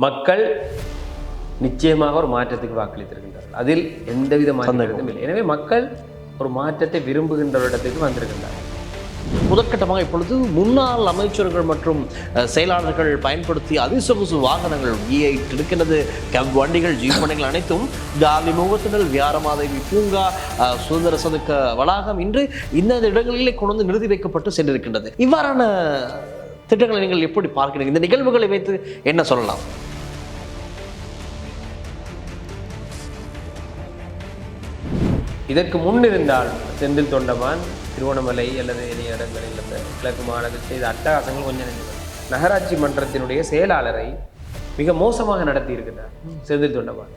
மக்கள் நிச்சயமாக ஒரு மாற்றத்துக்கு வாக்களித்திருக்கின்றார்கள். அதில் எந்தவித மாற்றமும் இல்லை. எனவே மக்கள் ஒரு மாற்றத்தை விரும்புகின்ற ஒரு இடத்துக்கு வந்திருக்கின்றார்கள். முதற்கட்டமாக இப்பொழுது முன்னாள் அமைச்சர்கள் மற்றும் செயலாளர்கள் பயன்படுத்திய அதிசொகுசு வாகனங்கள் E8 இருக்கின்றது, கேப் வண்டிகள், ஜீப் வண்டிகள் அனைத்தும் காலி முகத்திடல், வியாரமாதேவி பூங்கா, சுதந்திர சதுக்க வளாகம் இன்று இந்த இடங்களிலே கொண்டு வந்து நிறுத்தி வைக்கப்பட்டு சென்றிருக்கின்றது. இவ்வாறான திட்டங்களை நீங்கள் எப்படி பார்க்கிறீங்க? இந்த நிகழ்வுகளை வைத்து என்ன சொல்லலாம்? இதற்கு முன்னிருந்தால் செந்தில் தொண்டமான் திருவண்ணாமலை அல்லது ஏனைய இடங்களில் இந்த கிழக்கு மாநிலத்தில் செய்த அட்டகாசங்கள் கொஞ்சம் நகராட்சி மன்றத்தினுடைய செயலாளரை மிக மோசமாக நடத்தி இருக்கிறார் செந்தில் தொண்டமான்.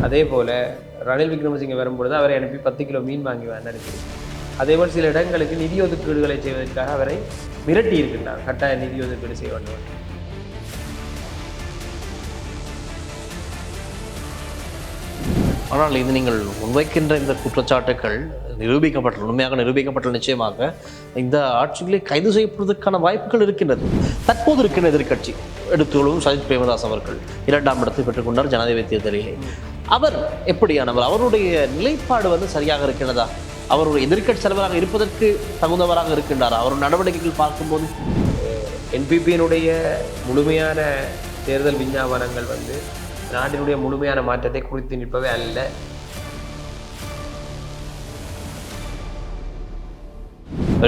அதே போல ரணில் விக்ரமசிங்கே வரும்பொழுது அவரை அனுப்பி 10 கிலோ மீன் வாங்கி அனுப்பி, அதேபோல் சில இடங்களுக்கு நிதி ஒதுக்கீடுகளை செய்வதற்காக அவரை மிரட்டி இருக்கின்றார். கட்டாய நிதி ஒதுக்கீடு செய்ய வேண்டும். ஆனால் இது நீங்கள் முன்வைக்கின்ற இந்த குற்றச்சாட்டுகள் உண்மையாக நிரூபிக்கப்பட்ட நிச்சயமாக இந்த ஆட்சிகளை கைது செய்யப்படுவதற்கான வாய்ப்புகள் இருக்கின்றது. தற்போது இருக்கின்ற எதிர்கட்சி எடுத்துக்கொள்ளும் சஜித் பிரேமதாஸ் அவர்கள் 2ஆம் இடத்தை பெற்றுக்கொண்டார் ஜனாதிபதி தேர்தலிலே. அவர் எப்படியானவர்? அவருடைய நிலைப்பாடு சரியாக இருக்கின்றதா? அவருடைய எதிர்கட்சி தலைவராக இருப்பதற்கு தகுந்தவராக இருக்கின்றாரா? அவருடைய நடவடிக்கைகள் பார்க்கும்போது என்பிபியினுடைய முழுமையான தேர்தல் விஞ்ஞாபனங்கள் நாட்டினுடைய முழுமையான மாற்றத்தை குறித்து நிற்பவே அல்ல.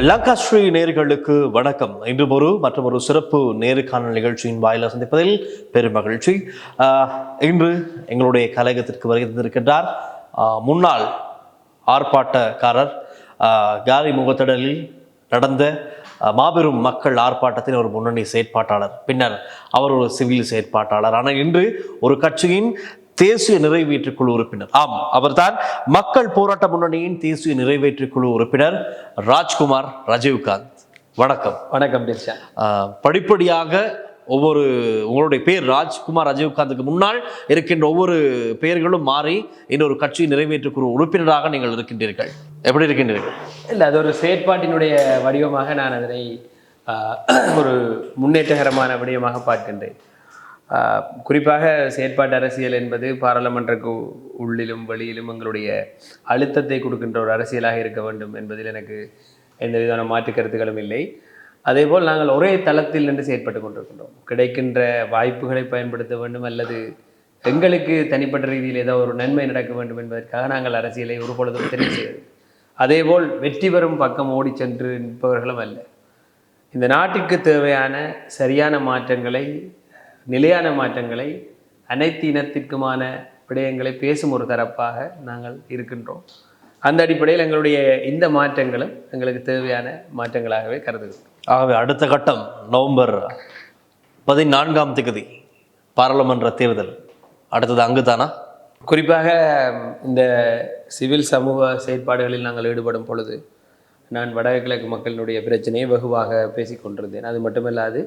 லங்காஸ்ரீ நேயர்களுக்கு வணக்கம். இன்று மற்றொரு சிறப்பு நேருக்கான நிகழ்ச்சியின் வாயிலாக சந்திப்பதில் பெரும் மகிழ்ச்சி. இன்று எங்களுடைய கலையகத்திற்கு வருகை தந்திருக்கின்றார் முன்னாள் ஆர்ப்பாட்டக்காரர், காலி முகத்திடலில் நடந்த மாபெரும் மக்கள் ஆர்ப்பாட்டத்தின் ஒரு முன்னணி செயற்பாட்டாளர், பின்னர் அவர் ஒரு சிவில் செயற்பாட்டாளர், ஆனால் இன்று ஒரு கட்சியின் தேசிய நிறைவேற்றுக்குழு உறுப்பினர். அவர்தான் மக்கள் போராட்ட முன்னணியின் தேசிய நிறைவேற்றுக்குழு உறுப்பினர் ராஜ்குமார் ரஜீவ்காந்த். வணக்கம். வணக்கம். படிப்படியாக உங்களுடைய பேர் ராஜ்குமார் ரஜீவ்காந்துக்கு முன்னால் இருக்கின்ற ஒவ்வொரு பெயர்களும் மாறி இன்னொரு கட்சி நிறைவேற்றுக்குழு உறுப்பினராக நீங்கள் இருக்கின்றீர்கள். எப்படி இருக்கின்றீர்கள்? இல்லை, அது ஒரு செயற்பாட்டினுடைய வடிவமாக நான் அதனை ஒரு முன்னேற்றகரமான விடயமாக பார்க்கின்றேன். குறிப்பாக செயற்பாட்டு அரசியல் என்பது பாராளுமன்றக்கு உள்ளிலும் வெளியிலும் எங்களுடைய அழுத்தத்தை கொடுக்கின்ற ஒரு அரசியலாக இருக்க வேண்டும் என்பதில் எனக்கு எந்த விதமான மாற்று கருத்துக்களும் இல்லை. அதேபோல் நாங்கள் ஒரே தளத்தில் நின்று செயற்பட்டு கொண்டிருக்கின்றோம். கிடைக்கின்ற வாய்ப்புகளை பயன்படுத்த வேண்டும் அல்லது எங்களுக்கு தனிப்பட்ட ரீதியில் ஏதோ ஒரு நன்மை நடக்க வேண்டும் என்பதற்காக நாங்கள் அரசியலை ஒரு பொழுதும் தெரிவு செய்வது. அதேபோல் வெற்றி பெறும் பக்கம் ஓடி சென்று நிற்பவர்களும் அல்ல. இந்த நாட்டிற்கு தேவையான சரியான மாற்றங்களை, நிலையான மாற்றங்களை, அனைத்து இனத்திற்குமான விடயங்களை பேசும் ஒரு தரப்பாக நாங்கள் இருக்கின்றோம். அந்த அடிப்படையில் எங்களுடைய இந்த மாற்றங்களும் எங்களுக்கு தேவையான மாற்றங்களாகவே கருதுகிறோம். ஆகவே அடுத்த கட்டம் நவம்பர் 14ஆம் தேதி பாராளுமன்ற தேர்தல். அடுத்தது அங்குதானா? குறிப்பாக இந்த சிவில் சமூக செயற்பாடுகளில் நாங்கள் ஈடுபடும் பொழுது நான் வடகிழக்கு மக்களினுடைய பிரச்சனையை வெகுவாக பேசிக்கொண்டிருந்தேன். அது மட்டுமல்லாது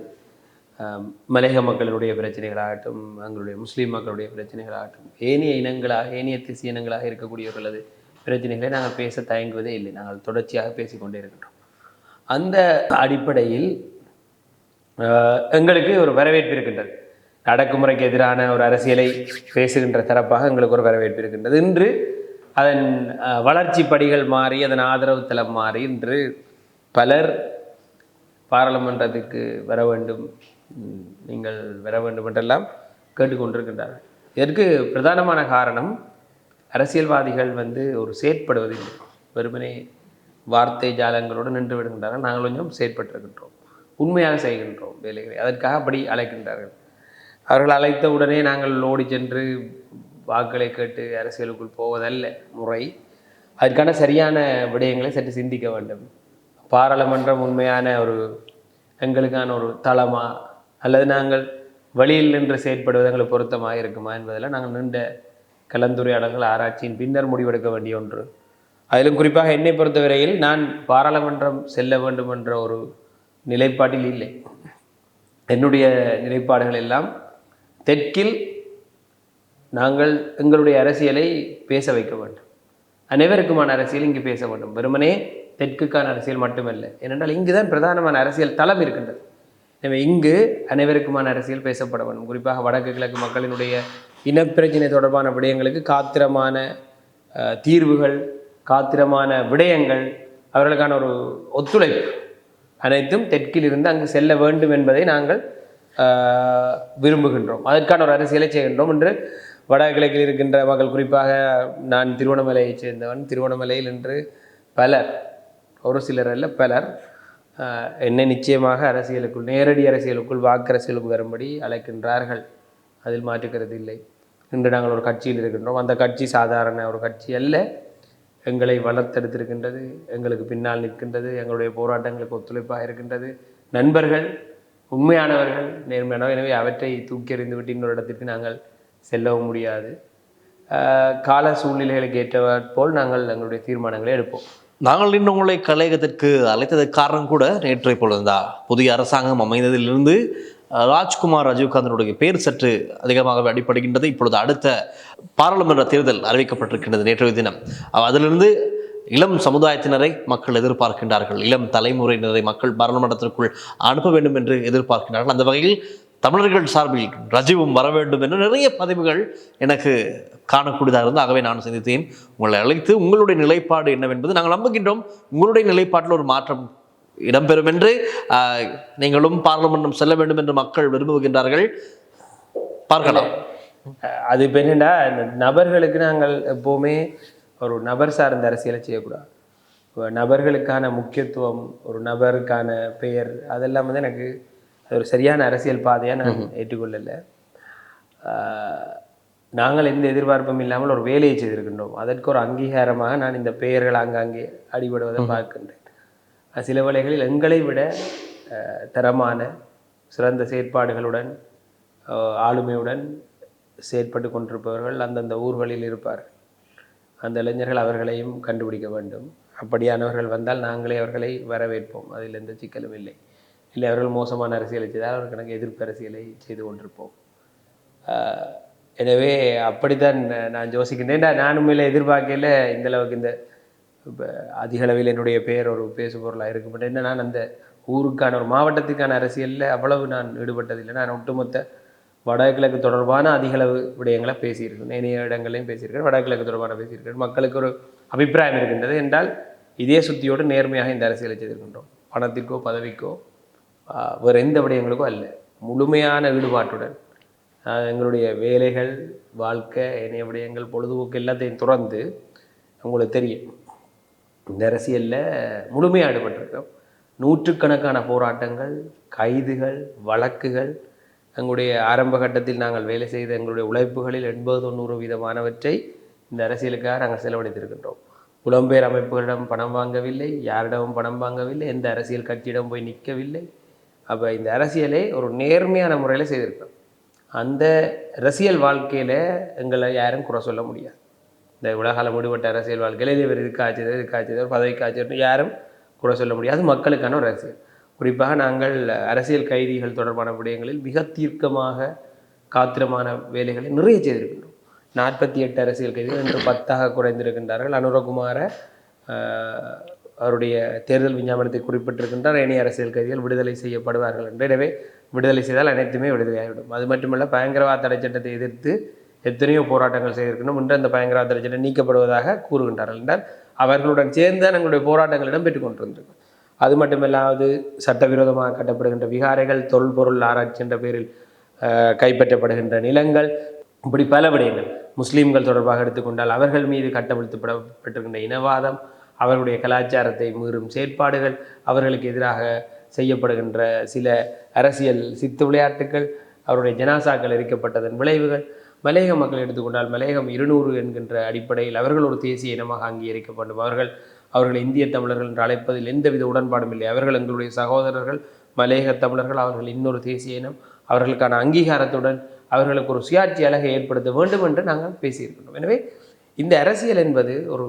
மலையக மக்களுடைய பிரச்சனைகளாகட்டும், எங்களுடைய முஸ்லீம் மக்களுடைய பிரச்சனைகளாகட்டும், ஏனைய தேசிய இனங்களாக இருக்கக்கூடியவர்களது பிரச்சனைகளை நாங்கள் பேச தயங்குவதே இல்லை. நாங்கள் தொடர்ச்சியாக பேசிக்கொண்டே இருக்கின்றோம். அந்த அடிப்படையில் எங்களுக்கு ஒரு வரவேற்பு இருக்கின்றது. அடக்குமுறைக்கு எதிரான ஒரு அரசியலை பேசுகின்ற தரப்பாக எங்களுக்கு ஒரு வரவேற்பு இருக்கின்றது. இன்று அதன் வளர்ச்சி படிகள் மாறி, அதன் ஆதரவு தளம் மாறி, இன்று பலர் பாராளுமன்றத்துக்கு வர வேண்டும், நீங்கள் வர வேண்டும் என்றெல்லாம் கேட்டுக்கொண்டிருக்கின்றார்கள். இதற்கு பிரதானமான காரணம் அரசியல்வாதிகள் ஒரு செயற்படுவதில்லை, வெறுமனே வார்த்தை ஜாலங்களோடு நின்று விடுகின்றார்கள். நாங்கள் கொஞ்சம் செயற்பட்டிருக்கின்றோம், உண்மையாக செய்கின்றோம் வேலைகளை. அதற்காக அப்படி அழைக்கின்றார்கள். அவர்கள் அழைத்த உடனே நாங்கள் ஓடி சென்று வாக்குகளை கேட்டு அரசியலுக்குள் போவதல்ல முறை. அதற்கான சரியான விடயங்களை சற்று சிந்திக்க வேண்டும். பாராளுமன்றம் உண்மையான எங்களுக்கான ஒரு தளமா அல்லது நாங்கள் வழியில் நின்று செயற்படுவது எங்களுக்கு பொருத்தமாக இருக்குமா என்பதெல்லாம் நாங்கள் நீண்ட கலந்துரையாடல்கள், ஆராய்ச்சியின் பின்னர் முடிவெடுக்க வேண்டிய ஒன்று. அதிலும் குறிப்பாக என்னை பொறுத்தவரையில் நான் பாராளுமன்றம் செல்ல வேண்டும் என்ற ஒரு நிலைப்பாட்டில் இல்லை. என்னுடைய நிலைப்பாடுகள் எல்லாம் தெற்கில் நாங்கள் எங்களுடைய அரசியலை பேச வைக்க வேண்டும். அனைவருக்குமான அரசியல் இங்கு பேச வேண்டும். வெறுமனே தெற்குக்கான அரசியல் மட்டுமல்ல. ஏனென்றால் இங்குதான் பிரதானமான அரசியல் தளம் இருக்கின்றது. எனவே இங்கு அனைவருக்குமான அரசியல் பேசப்பட வேண்டும். குறிப்பாக வடக்கு கிழக்கு மக்களினுடைய இனப்பிரச்சினை தொடர்பான விடயங்களுக்கு காத்திரமான தீர்வுகள், காத்திரமான விடயங்கள், அவர்களுக்கான ஒரு ஒத்துழைப்பு அனைத்தும் தெற்கில் இருந்து அங்கு செல்ல வேண்டும் என்பதை நாங்கள் விரும்புகின்றோம். அதற்கான ஒரு அரசியலை செய்கின்றோம் என்று வடகிழக்கில் இருக்கின்ற மக்கள், குறிப்பாக நான் திருவண்ணாமலையைச் சேர்ந்தவன், திருவண்ணாமலையில் இன்று பலர், ஒரு சிலர் அல்ல பலர், என்னை நிச்சயமாக அரசியலுக்குள், நேரடி அரசியலுக்குள், வாக்கு அரசியலுக்கு வரும்படி அழைக்கின்றார்கள். அதில் மாற்றுக்கிறது இல்லை. இன்று நாங்கள் ஒரு கட்சியில் இருக்கின்றோம். அந்த கட்சி சாதாரண ஒரு கட்சி அல்ல. எங்களை வளர்த்தெடுத்திருக்கின்றது, எங்களுக்கு பின்னால் நிற்கின்றது, எங்களுடைய போராட்டங்களுக்கு ஒத்துழைப்பாக இருக்கின்றது. நண்பர்கள், உண்மையானவர்கள், நேர்மையானவர்கள். எனவே அவற்றை தூக்கி எறிந்து விட்டு இன்னொரு இடத்திற்கு நாங்கள் செல்லவும் முடியாது. கால சூழ்நிலைகளுக்கு ஏற்றவர் போல் நாங்கள் எங்களுடைய தீர்மானங்களை எடுப்போம். நாங்கள் இன்னும் உங்களை கலையகத்திற்கு அழைத்ததற்கு காரணம் கூட நேற்றை பொழுதுதான் புதிய அரசாங்கம் அமைந்ததிலிருந்து ராஜ்குமார் ராஜீவ்காந்தனுடைய பேர் சற்று அதிகமாக அடிப்படுகின்றது. இப்பொழுது அடுத்த பாராளுமன்ற தேர்தல் அறிவிக்கப்பட்டிருக்கின்றது நேற்றைய தினம். அதிலிருந்து இளம் சமுதாயத்தினரை மக்கள் எதிர்பார்க்கின்றார்கள், இளம் தலைமுறையினரை மக்கள் பாராளுமன்றத்திற்குள் அனுப்ப வேண்டும் என்று எதிர்பார்க்கின்றார்கள். அந்த வகையில் தமிழர்கள் சார்பில் ரஜீவும் வர வேண்டும் என்று நிறைய பதிவுகள் எனக்கு காணக்கூடியதாக இருந்து, ஆகவே நான் சிந்தித்தேன் உங்களை அழைத்து உங்களுடைய நிலைப்பாடு என்னவென்பது நாங்கள் நம்புகின்றோம். உங்களுடைய நிலைப்பாட்டில் ஒரு மாற்றம் இடம்பெறும் என்று, நீங்களும் பாராளுமன்றம் செல்ல வேண்டும் என்று மக்கள் விரும்புகின்றார்கள். பார்க்கலாம். அது இப்போ என்னென்னா, இந்த நபர்களுக்கு நாங்கள் எப்போவுமே ஒரு நபர் சார்ந்த அரசியலை செய்யக்கூடாது. நபர்களுக்கான முக்கியத்துவம், ஒரு நபருக்கான பெயர், அதெல்லாம் வந்து எனக்கு ஒரு சரியான அரசியல் பாதையாக நான் ஏற்றுக்கொள்ளலை. நாங்கள் எந்த எதிர்பார்ப்பும் இல்லாமல் ஒரு வேலையை செய்திருக்கின்றோம். அதற்கு ஒரு அங்கீகாரமாக நான் இந்த பெயர்கள் ஆங்காங்கே அடிபடுவதை பார்க்கின்றேன். சில வேளைகளில் எங்களை விட தரமான சிறந்த செயற்பாடுகளுடன், ஆளுமையுடன் செயற்பட்டு கொண்டிருப்பவர்கள் அந்தந்த ஊர்களில் இருப்பார்கள். அந்த இளைஞர்கள் அவர்களையும் கண்டுபிடிக்க வேண்டும். அப்படியானவர்கள் வந்தால் நாங்களே அவர்களை வரவேற்போம். அதில் எந்த சிக்கலும் இல்லை. இல்லை அவர்கள் மோசமான அரசியலை செய்தால் அவர்கள் எனக்கு எதிர்ப்பு அரசியலை செய்து கொண்டிருப்போம். எனவே அப்படித்தான் நான் யோசிக்கின்றேன். நான் உண்மையில எதிர்பார்க்கல இந்தளவுக்கு இந்த அதிகளவில் என்னுடைய பெயர் ஒரு பேசு பொருளாக இருக்கும். என்ன, நான் அந்த ஊருக்கான ஒரு மாவட்டத்துக்கான அரசியலில் அவ்வளவு நான் ஈடுபட்டதில்லை. நான் ஒட்டுமொத்த வடகிழக்கு தொடர்பான அதிகளவு விடயங்களை பேசியிருக்கேன். நிறைய இடங்களையும் பேசியிருக்கேன். வடகிழக்கு தொடர்பான பேசியிருக்கேன். மக்களுக்கு ஒரு அபிப்பிராயம் இருக்கின்றது என்றால் இதே சுத்தியோடு நேர்மையாக இந்த அரசியலை செய்திருக்கின்றோம். பணத்திற்கோ பதவிக்கோ வேறு எந்த விடயங்களுக்கோ அல்ல, முழுமையான ஈடுபாட்டுடன் எங்களுடைய வேலைகள், வாழ்க்கை, இணைய விடயங்கள், பொழுதுபோக்கு எல்லாத்தையும் துறந்து, உங்களுக்கு தெரியும் இந்த அரசியலில் முழுமையாக ஈடுபட்டிருக்கோம். நூற்றுக்கணக்கான போராட்டங்கள், கைதுகள், வழக்குகள், எங்களுடைய ஆரம்ப கட்டத்தில் நாங்கள் வேலை செய்த எங்களுடைய உழைப்புகளில் 80-90% இந்த அரசியலுக்காக நாங்கள் செலவழித்திருக்கின்றோம். புலம்பெயர் அமைப்புகளிடம் பணம் வாங்கவில்லை, யாரிடமும் பணம் வாங்கவில்லை, எந்த அரசியல் கட்சியிடம் போய் நிற்கவில்லை. அப்போ இந்த அரசியலை ஒரு நேர்மையான முறையில் செய்திருக்கோம். அந்த அரசியல் வாழ்க்கையில் எங்களை யாரும் குறை சொல்ல முடியாது. இந்த உலகால முடிவட்ட அரசியல் வாழ்க்கையில் இது இதுக்காய்ச்சது ஒரு பதவிக்காய்ச்சது யாரும் குறை சொல்ல முடியாது. மக்களுக்கான ஒரு அரசியல். குறிப்பாக நாங்கள் அரசியல் கைதிகள் தொடர்பான விடயங்களில் மிக தீர்க்கமாக காத்திரமான வேலைகளை நிறைய செய்திருக்கின்றோம். 48 அரசியல் கைதிகள் இன்று 10 குறைந்திருக்கின்றார்கள். அனுரகுமார அவருடைய தேர்தல் விஞ்ஞாபனத்தை குறிப்பிட்டிருக்கின்றார், ஏனைய அரசியல் கைதிகள் விடுதலை செய்யப்படுவார்கள் என்று. எனவே விடுதலை செய்தால் அனைத்துமே விடுதலையாகிவிடும். அது மட்டுமல்ல, பயங்கரவாத தடை சட்டத்தை எதிர்த்து எத்தனையோ போராட்டங்கள் செய்திருக்கணும். இன்று அந்த பயங்கரவாத தடை சட்டம் நீக்கப்படுவதாக கூறுகின்றார்கள் என்றால் அவர்களுடன் சேர்ந்து தான் எங்களுடைய போராட்டங்களிடம் பெற்றுக்கொண்டிருந்திருக்கும். அது மட்டுமல்லாது சட்டவிரோதமாக கட்டப்படுகின்ற விகாரைகள், தொல்பொருள் ஆராய்ச்சி என்ற பேரில் கைப்பற்றப்படுகின்ற நிலங்கள், இப்படி பல விடயங்கள். முஸ்லீம்கள் தொடர்பாக எடுத்துக்கொண்டால் அவர்கள் மீது கட்டவிழ்த்துப்பட்டிருக்கின்ற இனவாதம், அவர்களுடைய கலாச்சாரத்தை மீறும் செயற்பாடுகள், அவர்களுக்கு எதிராக செய்யப்படுகின்ற சில அரசியல் சித்து விளையாட்டுகள், அவருடைய ஜனாசாக்கள் எரிக்கப்பட்டதன் விளைவுகள். மலையக மக்கள் எடுத்துக்கொண்டால் மலையகம் 200 என்கின்ற அடிப்படையில் அவர்கள் ஒரு தேசிய இனமாக அங்கீகரிக்கப்படும். அவர்கள் இந்திய தமிழர்கள் என்று அழைப்பதில் எந்தவித உடன்பாடும் இல்லை. அவர்கள் எங்களுடைய சகோதரர்கள், மலையக தமிழர்கள், அவர்கள் இன்னொரு தேசிய இனம். அவர்களுக்கான அங்கீகாரத்துடன் அவர்களுக்கு ஒரு சுயாட்சி அழகை ஏற்படுத்த வேண்டும் என்று நாங்கள் பேசியிருக்கின்றோம். எனவே இந்த அரசியல் என்பது ஒரு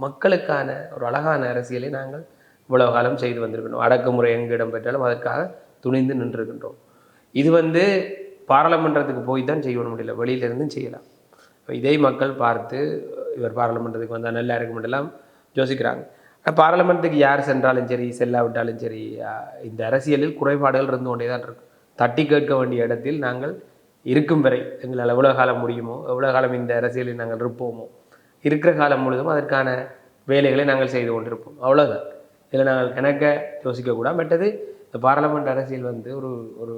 மக்களுக்கான ஒரு அழகான அரசியலை நாங்கள் இவ்வளவு காலம் செய்து வந்திருக்கின்றோம். அடக்குமுறை எங்கு இடம்பெற்றாலும் அதற்காக துணிந்து நின்றிருக்கின்றோம். இது பாராளுமன்றத்துக்கு போய் தான் செய்ய முடியல, வெளியிலிருந்தும் செய்யலாம். இதை மக்கள் பார்த்து இவர் பாராளுமன்றத்துக்கு வந்தால் நல்லா இருக்கும் என்றெல்லாம் யோசிக்கிறாங்க. பாராளுமன்றத்துக்கு யார் சென்றாலும் சரி செல்லாவிட்டாலும் சரி இந்த அரசியலில் குறைபாடுகள் இருந்து கொண்டே தான் இருக்கும். தட்டி கேட்க வேண்டிய இடத்தில் நாங்கள் இருக்கும் வரை எங்களால் எவ்வளோ காலம் முடியுமோ எவ்வளோ காலம் இந்த அரசியலில் நாங்கள் இருப்போமோ இருக்கிற காலம் முழுதும் அதற்கான வேலைகளை நாங்கள் செய்து கொண்டிருப்போம். அவ்வளோதான். இதில் நாங்கள் கணக்க யோசிக்கக்கூடாது. மற்றது இந்த பாராளுமன்ற அரசியல் வந்து ஒரு ஒரு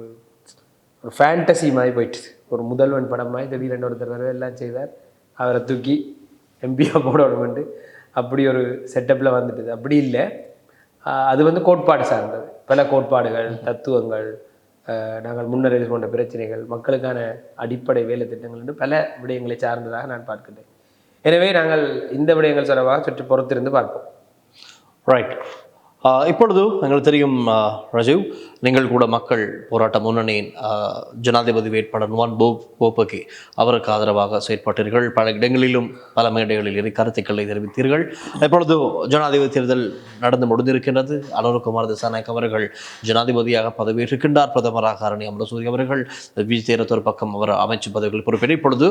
ஒரு ஃபேண்டசி மாதிரி போயிட்டுது. ஒரு முதல்வன் படம் மாதிரி திடீரென்று ஒருத்தர் எல்லாம் செய்தார், அவரை தூக்கி எம்பியாக போடணுமெண்டு அப்படி ஒரு செட்டப்பில் வந்துட்டுது. அப்படி இல்லை, அது வந்து கோட்பாடு சார்ந்தது. பல கோட்பாடுகள், தத்துவங்கள், நாங்கள் முன்னர் எதிர்கொண்ட பிரச்சனைகள், மக்களுக்கான அடிப்படை வேலை திட்டங்கள் என்று பல விடயங்களை சார்ந்ததாக நான் பார்க்கின்றேன். எனவே நாங்கள் இந்த விடயங்கள் தொடர்பாக சற்று பொறுத்திருந்து பார்ப்போம். ரைட். இப்பொழுது எங்களுக்கு தெரியும் ரஜீவ், நீங்கள் கூட மக்கள் போராட்ட முன்னணியின் ஜனாதிபதி வேட்பாளர் நுவான் போபகி அவருக்கு ஆதரவாக செயற்பட்டீர்கள். பல இடங்களிலும் பல மேடைகளில் கருத்துக்களை தெரிவித்தீர்கள். இப்பொழுது ஜனாதிபதி தேர்தல் நடந்து முடிந்திருக்கின்றது. அனுரகுமார் திசாநாயக் அவர்கள் ஜனாதிபதியாக பதவியேற்றிருக்கின்றார். பிரதமராக அரணி அமரசூரி அவர்கள், விஜய் தேரத் ஒரு பக்கம் அவர் அமைச்சு பதவிகள் பொறுப்பேற்று இப்பொழுது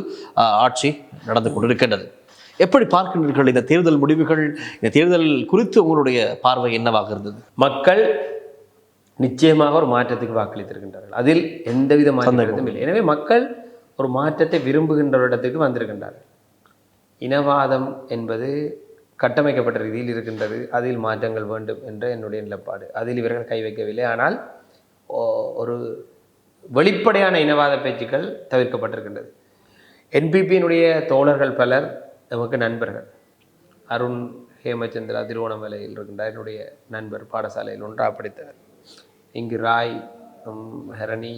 ஆட்சி நடந்து கொண்டிருக்கின்றது. எப்படி பார்க்கின்றீர்கள் இந்த தேர்தல் முடிவுகள்? இந்த தேர்தல் குறித்து உங்களுடைய பார்வை என்னவாக இருந்தது? மக்கள் நிச்சயமாக ஒரு மாற்றத்துக்கு வாக்களித்திருக்கின்றார்கள், அதில் எந்தவித மாற்றமும் இல்லை. எனவே மக்கள் ஒரு மாற்றத்தை விரும்புகின்ற ஒரு இடத்துக்கு வந்திருக்கின்றார்கள். இனவாதம் என்பது கட்டமைக்கப்பட்ட ரீதியில் இருக்கின்றது, அதில் மாற்றங்கள் வேண்டும் என்ற என்னுடைய நிலப்பாடு. அதில் இவர்கள் கை வைக்கவில்லை. ஆனால் ஒரு வெளிப்படையான இனவாத பேச்சுக்கள் தவிர்க்கப்பட்டிருக்கின்றது. என்பிபியினுடைய தோழர்கள் பலர் நமக்கு நண்பர்கள். அருண் ஹேமச்சந்திரா திருவோணமலையில் இருக்கின்றார், என்னுடைய நண்பர், பாடசாலையில் ஒன்றாக படித்தவர். இங்கு ராய், ஹரணி,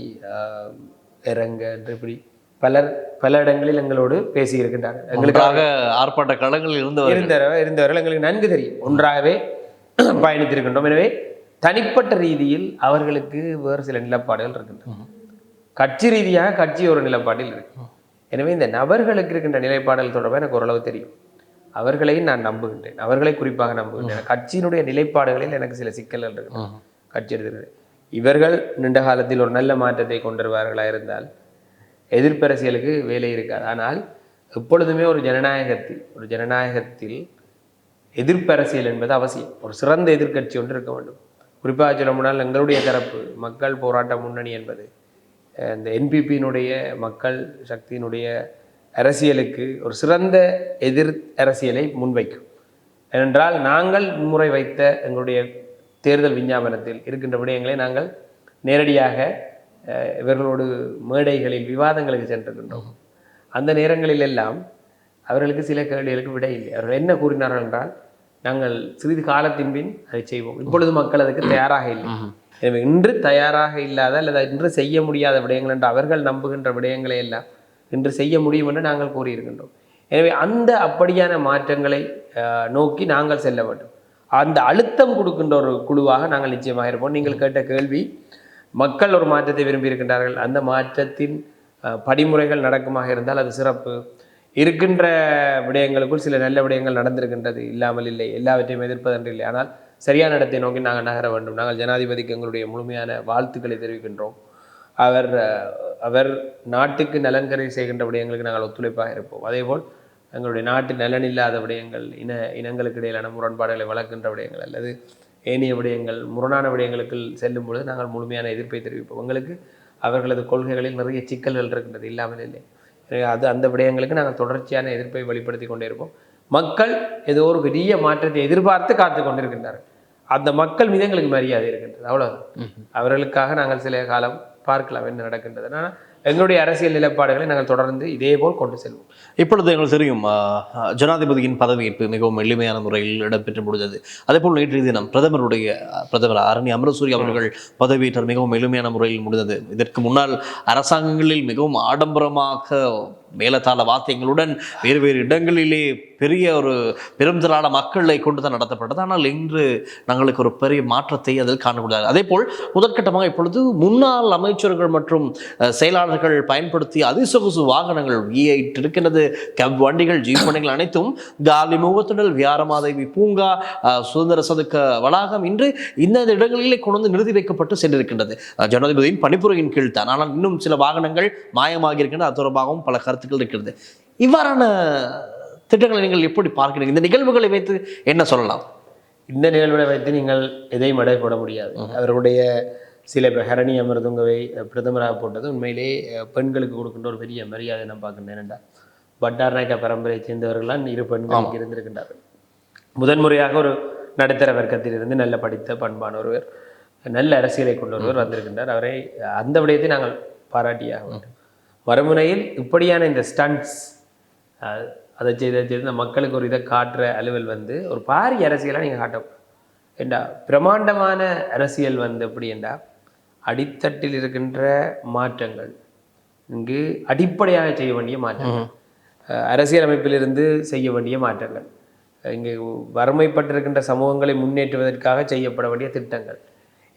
எரங்க என்று இப்படி பல இடங்களில் எங்களோடு பேசியிருக்கின்றார்கள். எங்களுக்காக ஆர்ப்பாட்ட களங்களில் இருந்தவர்கள் எங்களுக்கு நன்கு தெரியும். ஒன்றாகவே பயணித்திருக்கின்றோம். எனவே தனிப்பட்ட ரீதியில் அவர்களுக்கு வேறு சில நிலப்பாடுகள் இருக்கின்றன. கட்சி ரீதியாக கட்சி ஒரு நிலப்பாட்டில் இருக்கு. எனவே இந்த நபர்களுக்கு இருக்கின்ற நிலைப்பாடுகள் தொடர்பாக எனக்கு ஓரளவு தெரியும். அவர்களையும் நான் நம்புகின்றேன், அவர்களை குறிப்பாக நம்புகின்றேன். கட்சியினுடைய நிலைப்பாடுகளில் எனக்கு சில சிக்கல்கள் இருக்கு. கட்சி எடுத்துக்கிறது இவர்கள் நீண்ட காலத்தில் ஒரு நல்ல மாற்றத்தை கொண்டு வருவார்களாக இருந்தால் எதிர்ப்பரசியலுக்கு வேலை இருக்காது. ஆனால் எப்பொழுதுமே ஒரு ஜனநாயகத்தில் எதிர்ப்பரசியல் என்பது அவசியம். ஒரு சிறந்த எதிர்க்கட்சி ஒன்று இருக்க வேண்டும். குறிப்பாக சொல்ல முன்னால் எங்களுடைய தரப்பு மக்கள் போராட்ட முன்னணி என்பது இந்த என்பிபியினுடைய மக்கள் சக்தியினுடைய அரசியலுக்கு ஒரு சிறந்த எதிர் அரசியலை முன்வைக்கும். ஏனென்றால் நாங்கள் முன்முறை வைத்த எங்களுடைய தேர்தல் விஞ்ஞாபனத்தில் இருக்கின்ற விடயங்களை நாங்கள் நேரடியாக இவர்களோடு மேடைகளில் விவாதங்களுக்கு சென்றிருக்கின்றோம். அந்த நேரங்களில் எல்லாம் அவர்களுக்கு சில கேள்விகளுக்கு விடை இல்லை. அவர்கள் என்ன கூறினார்கள் என்றால், நாங்கள் சிறிது காலத்தின் பின் அதை செய்வோம், இப்பொழுது மக்கள் அதுக்கு தயாராக இல்லை. எனவே இன்று தயாராக இல்லாத அல்லது இன்று செய்ய முடியாத விடயங்கள் என்று அவர்கள் நம்புகின்ற விடயங்களை எல்லாம் இன்று செய்ய முடியும் என்று நாங்கள் கூறியிருக்கின்றோம். எனவே அந்த அப்படியான மாற்றங்களை நோக்கி நாங்கள் செல்ல வேண்டும். அந்த அழுத்தம் கொடுக்கின்ற ஒரு குழுவாக நாங்கள் நிச்சயமாக இருப்போம். நீங்கள் கேட்ட கேள்வி, மக்கள் ஒரு மாற்றத்தை விரும்பி இருக்கின்றார்கள், அந்த மாற்றத்தின் படிமுறைகள் நடக்குமாக இருந்தால் அது சிறப்பு. இருக்கின்ற விடயங்களுக்குள் சில நல்ல விடயங்கள் நடந்திருக்கின்றது, இல்லாமல் இல்லை, எல்லாவற்றையும் எதிர்ப்பதென்று இல்லை. ஆனால் சரியான இடத்தை நோக்கி நாங்கள் நகர வேண்டும். நாங்கள் ஜனாதிபதிக்கு எங்களுடைய முழுமையான வாழ்த்துக்களை தெரிவிக்கின்றோம். அவர் நாட்டுக்கு நலன்கரை செய்கின்ற விடயங்களுக்கு நாங்கள் ஒத்துழைப்பாக இருப்போம். அதேபோல் எங்களுடைய நாட்டு நலன் இல்லாத விடயங்கள், இனங்களுக்கு இடையிலான முரண்பாடுகளை வளர்க்கின்ற விடயங்கள் அல்லது ஏனைய விடயங்கள், முரணான விடயங்களுக்கு செல்லும் பொழுது நாங்கள் முழுமையான எதிர்ப்பை தெரிவிப்போம். எங்களுக்கு அவர்களது கொள்கைகளில் நிறைய சிக்கல்கள் இருக்கின்றது, இல்லாமல் இல்லை. அந்த விடயங்களுக்கு நாங்கள் தொடர்ச்சியான எதிர்ப்பை வெளிப்படுத்தி கொண்டே இருப்போம். மக்கள் ஏதோ ஒரு பெரிய மாற்றத்தை எதிர்பார்த்து காத்து கொண்டிருக்கின்றார்கள். அந்த மக்கள் மீது எங்களுக்கு மரியாதை இருக்கின்றது, அவ்வளவுதான். அவர்களுக்காக நாங்கள் சில காலம் பார்க்கலாம் என்ன நடக்கின்றது. ஆனால் எங்களுடைய அரசியல் நிலைப்பாடுகளை நாங்கள் தொடர்ந்து இதேபோல் கொண்டு செல்வோம். இப்பொழுது எங்களுக்கு தெரியும், ஜனாதிபதியின் பதவியேற்பு மிகவும் எளிமையான முறையில் இடம்பெற்று முடிந்தது. அதேபோல் நேற்றைய தினம் பிரதமர் அரணி அமரசூரி அவர்கள் பதவியேற்றார், மிகவும் எளிமையான முறையில் முடிந்தது. இதற்கு முன்னால் அரசாங்கங்களில் மிகவும் ஆடம்பரமாக மேலத்தாள வாத்தியங்களுடன் வேறு வேறு இடங்களிலே பெரிய ஒரு பெருந்திரளான மக்களை கொண்டு தான் நடத்தப்பட்டது. ஆனால் இன்று நாங்களுக்கு ஒரு பெரிய மாற்றத்தை அதில் காணக்கூடாது. அதே போல் முதற்கட்டமாக இப்பொழுது முன்னாள் அமைச்சர்கள் மற்றும் செயலாளர்கள் பயன்படுத்திய அதிசொகுசு வாகனங்கள் V8 இருக்கின்றது, கேப் வண்டிகள், ஜீப் வண்டிகள் அனைத்தும் காலி முகத்துடல், வியாரமாதேவி பூங்கா, சுதந்திர சதுக்க வளாகம் இன்று இந்த இடங்களிலே கொண்டு வந்து நிறுத்தி வைக்கப்பட்டு சென்றிருக்கின்றது. ஜனாதிபதியின் பணிப்புரையின் கீழ் தான். ஆனால் இன்னும் சில வாகனங்கள் மாயமாகி இருக்கின்றன. அது தொடர்பாகவும் பல கருத்துக்கள் இருக்கிறது. இவ்வாறான திட்டங்களை நீங்கள் எப்படி பார்க்கிறீங்க? இந்த நிகழ்வுகளை வைத்து என்ன சொல்லலாம்? இந்த நிகழ்வுகளை வைத்து நீங்கள் எதையும் எடை போட முடியாது. அவர்களுடைய சில ஹரணி அமிர்தங்கவை பிரதமராக போட்டது உண்மையிலே பெண்களுக்கு கொடுக்கின்ற ஒரு பெரிய மரியாதை நான் பார்க்கின்றேன். ஏனென்றால் பட்டாரநாயக்க பரம்பரையை சேர்ந்தவர்களால் 2 பெண்கள் இருந்திருக்கின்றார்கள். முதன்முறையாக ஒரு நடுத்தர வர்க்கத்தில் இருந்து நல்ல படித்த பண்பான ஒருவர், நல்ல அரசியலை கொண்டொருவர் வந்திருக்கின்றார். அவரை அந்த விடயத்தை நாங்கள் பாராட்டியாக வேண்டும். மறுமுனையில் இப்படியான இந்த ஸ்டண்ட்ஸ் அதை செய்து இந்த மக்களுக்கு ஒரு இதை காட்டுற அலுவல் வந்து ஒரு பாரிய அரசியலாக நீங்கள் காட்டக்கூடாது. ஏண்டா பிரமாண்டமான அரசியல் வந்து எப்படி என்றா அடித்தட்டில் இருக்கின்ற மாற்றங்கள், இங்கு அடிப்படையாக செய்ய வேண்டிய மாற்றங்கள், அரசியல் அமைப்பிலிருந்து செய்ய வேண்டிய மாற்றங்கள், இங்கு வறுமைப்பட்டிருக்கின்ற சமூகங்களை முன்னேற்றுவதற்காக செய்யப்பட வேண்டிய திட்டங்கள்,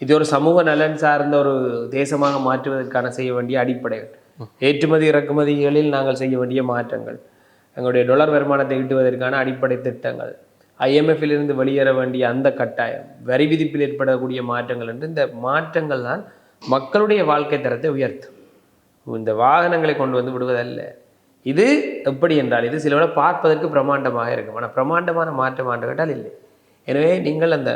இது ஒரு சமூக நலன் சார்ந்த ஒரு தேசமாக மாற்றுவதற்கான செய்ய வேண்டிய அடிப்படைகள், ஏற்றுமதி இறக்குமதிகளில் நாங்கள் செய்ய வேண்டிய மாற்றங்கள், எங்களுடைய டாலர் வருமானத்தை ஈட்டுவதற்கான அடிப்படை திட்டங்கள், IMF-இலிருந்து வெளியேற வேண்டிய அந்த கட்டாயம், வரி விதிப்பில் ஏற்படக்கூடிய மாற்றங்கள் என்று இந்த மாற்றங்கள் தான் மக்களுடைய வாழ்க்கை தரத்தை உயர்த்தும். இந்த வாகனங்களை கொண்டு வந்து விடுவதல்ல. இது எப்படி என்றால் இது சிலவிட பார்ப்பதற்கு பிரமாண்டமாக இருக்கும், ஆனால் பிரமாண்டமான மாற்றம் கேட்டால் இல்லை. எனவே நீங்கள் அந்த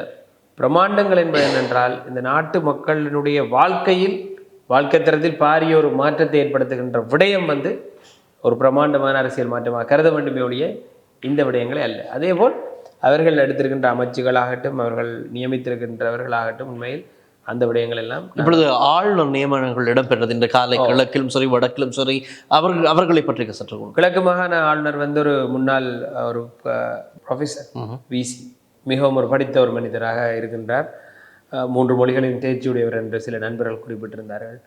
பிரமாண்டங்கள் என்பது என்னென்றால் இந்த நாட்டு மக்களினுடைய வாழ்க்கை தரத்தில் பாரிய ஒரு மாற்றத்தை ஏற்படுத்துகின்ற விடயம் வந்து ஒரு பிரமாண்டமான அரசியல் மாற்றமாக கருத வேண்டுமே ஒழிய இந்த விடயங்களே அல்ல. அதேபோல் அவர்கள் எடுத்திருக்கின்ற அமைச்சுகளாகட்டும், அவர்கள் நியமித்திருக்கின்றவர்களாகட்டும், உண்மையில் அந்த விடயங்கள் எல்லாம் இப்பொழுது ஆளுநர் நியமனங்கள் இடம்பெற்றது இந்த காலை கிழக்கிலும் சரி வடக்கிலும் சரி, அவர்களை பற்றி சற்று கிழக்கு மாகாண ஆளுநர் வந்து ஒரு முன்னாள் ஒரு ப்ரொஃபஸர் விசி, மிகவும் ஒரு படித்த ஒரு மனிதராக இருக்கின்றார். 3 மொழிகளின் தேர்ச்சியுடையவர் என்று சில நண்பர்கள் குறிப்பிட்டிருந்தார்கள்.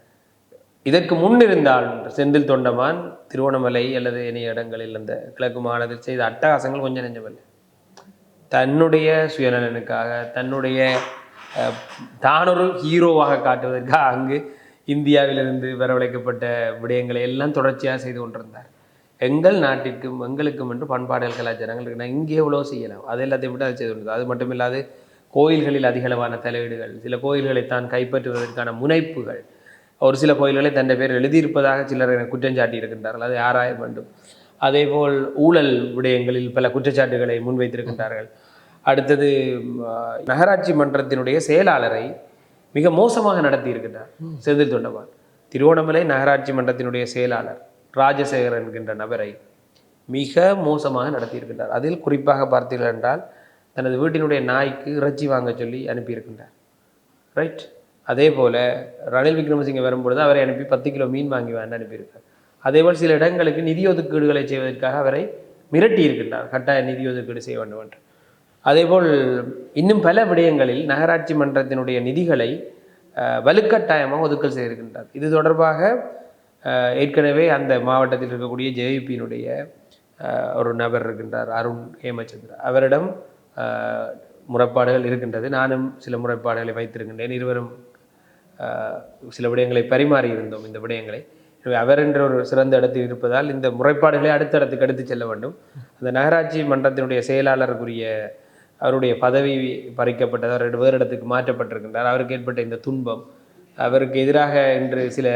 இதற்கு முன்னிருந்த ஆளுநர் செந்தில் தொண்டமான் திருவோணமலை அல்லது இணைய இடங்களில் அந்த கிழக்கு மாகாணத்தில் செய்த அட்டகாசங்கள் கொஞ்சம் நெஞ்சமில்லை. தன்னுடைய சுயநலனுக்காக தன்னுடைய தானொரு ஹீரோவாக காட்டுவதற்காக அங்கு இந்தியாவிலிருந்து வரவழைக்கப்பட்ட விடயங்களை எல்லாம் தொடர்ச்சியாக செய்து கொண்டிருந்தார். எங்கள் நாட்டிற்கும் எங்களுக்கும் என்று பண்பாடுகள் கலாச்சாரங்கள் நான் இங்கே எவ்வளோ செய்யலாம், அது எல்லாத்தையும் விட்டு அதை செய்து கொண்டது. அது மட்டும் இல்லாது கோயில்களில் அதிகளவான தலையீடுகள், சில கோயில்களை தான் கைப்பற்றுவதற்கான முனைப்புகள், ஒரு சில கோயில்களை தன்னை பேர் எழுதியிருப்பதாக சிலர் குற்றஞ்சாட்டி இருக்கின்றார்கள், அதை ஆராய வேண்டும். அதேபோல் ஊழல் விடயங்களில் பல குற்றச்சாட்டுகளை முன்வைத்திருக்கின்றார்கள். அடுத்தது நகராட்சி மன்றத்தினுடைய செயலாளரை மிக மோசமாக நடத்தி இருக்கின்றார் செந்தில் தொண்டமான். திருவோணமலை நகராட்சி மன்றத்தினுடைய செயலாளர் ராஜசேகரன் என்கின்ற நபரை மிக மோசமாக நடத்தியிருக்கின்றார். அதில் குறிப்பாக பார்த்தீர்கள் என்றால் தனது வீட்டினுடைய நாய்க்கு இறைச்சி வாங்க சொல்லி அனுப்பியிருக்கின்றார். ரைட். அதே போல் ரணில் விக்ரமசிங்கே வரும்பொழுது அவரை அனுப்பி 10 கிலோ மீன் வாங்கி அனுப்பியிருக்கார். அதேபோல் சில இடங்களுக்கு நிதி ஒதுக்கீடுகளை செய்வதற்காக அவரை மிரட்டி இருக்கின்றார், கட்டாய நிதி ஒதுக்கீடு செய்ய வேண்டும் என்று. அதேபோல் இன்னும் பல விடயங்களில் நகராட்சி மன்றத்தினுடைய நிதிகளை வலுக்கட்டாயமாக ஒதுக்கல் செய்திருக்கின்றார். இது தொடர்பாக ஏற்கனவே அந்த மாவட்டத்தில் இருக்கக்கூடிய JVP-யினுடைய ஒரு நபர் இருக்கின்றார், அருண் ஹேமச்சந்திரா, அவரிடம் முறைப்பாடுகள் இருக்கின்றது. நானும் சில முறைப்பாடுகளை வைத்திருக்கின்றேன். இருவரும் சில விடயங்களை பரிமாறி இருந்தோம். இந்த விடயங்களை அவர் என்ற ஒரு சிறந்த இடத்தில் இருப்பதால் இந்த முறைப்பாடுகளை அடுத்த இடத்துக்கு எடுத்து செல்ல வேண்டும். அந்த நகராட்சி மன்றத்தினுடைய செயலாளருக்குரிய அவருடைய பதவி பறிக்கப்பட்டது, அவர் வேறு இடத்துக்கு மாற்றப்பட்டிருக்கின்றார். அவருக்கு ஏற்பட்ட இந்த துன்பம், அவருக்கு எதிராக இன்று சில